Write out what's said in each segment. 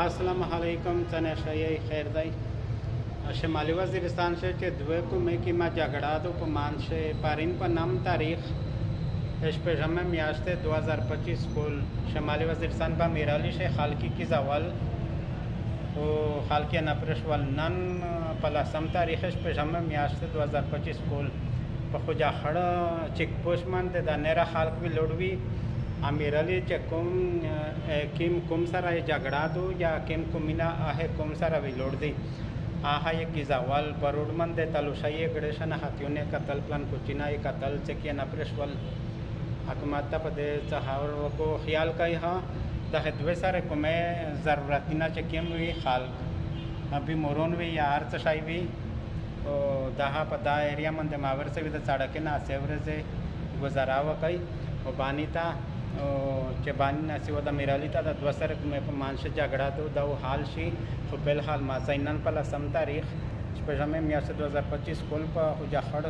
अस्सलाम वालेकुम तनशय खैर दी شمالي وزیرستان سے چې دوه کومې کې ما جګړه د په مانشه پارین په نام تاریخ شپږمه میاشت 2025 کول شمالي وزیرستان با میرالی شه خالقی کی زوال او خالقی نپرشوال نن په لسم تاریخ شپږمه میاشت 2025 کول په خوجا خړه چک پوش من د نره خالق وی لوړوي امیرالی چې کوم سره جګړه دو یا کومینا اه کوم سره وی لوړ دی آها یک گیزاوال برودمند تلوشای گڑشن ہاتھیونے قتل پلان کوچینای قتل چکیه نپرشول حکومت تا پده چهار کو خیال کای ها ده دوی سره کومه ضرورتینا چکیم وی خالق ابي مورون وی یا ارچ شای وی او ده پدا ایریا من د ماور سے د سړک نه سیورزه گزارا وکای او بانیتا او چې باندې نسی و د میرالی ته د دوه سره کومه په مانشه جګړه ته د حال شي خو بل حال ما زینن په لسم تاریخ شپږمه میاشت 2025 کول په خوجا خړ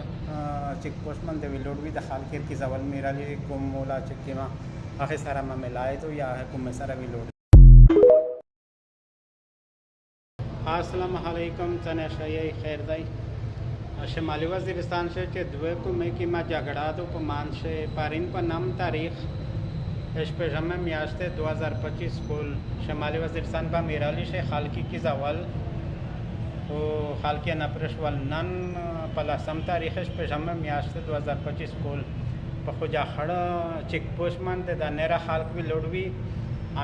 چک پوسټ من د ویلوډوي د حال کې کی زول میرالی کوم مولا چې ما هغه سره ما ملای ته یا کوم سره ویلوډ السلام علیکم تنشای خیر دی شمالي وزیرستان سے چې دوه کومې کې ما جګړه د په مانشه پارین په نام تاریخ شپږمه میاشت 2025 کول شمالي وزیرستان با میرالی شه خالقی کی زوال او خالقی نپرشوال نن په لسم تاریخ شپږمه میاشت 2025 کول په خوجا خړه چک پوش من د نره خالق وی لوړوي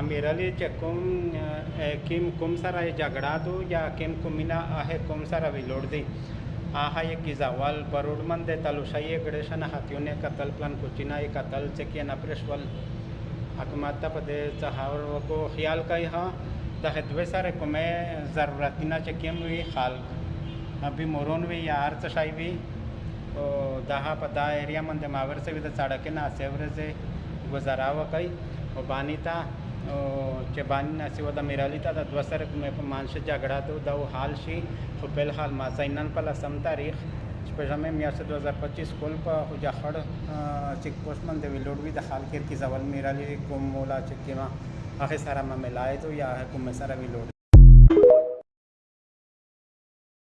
امیرالی چې کوم سره جګړه دو یا کومینا اه کوم سره وی لوړ دی آها یک گیزاوال برودمند تلوشای گڑشن ہاتھیونے قتل پلان کوچینای قتل چکیه نپرشول حکومت تا پده چهار کو خیال کای ها ده دوی سره کومه ضرورتینا چکیم وی خالق ابي مورون وی یا ارچ شای وی او ده پدا ایریا من د ماور سے د سړک نه سیورزه گزارا وکای او بانیتا او چې باندې نسی و د میرالی ته د دوه سره کومه په مانشه جګړه ته د حال شي خو بل حال ما زینن په لسم تاریخ شپږمه میاشت 2025 کول په خوجا خړ چک پوسټ من د ویلوډوي د حال کې کی زول میرالی کوم مولا چې ما هغه سره ما ملای ته یا کوم سره ویلوډ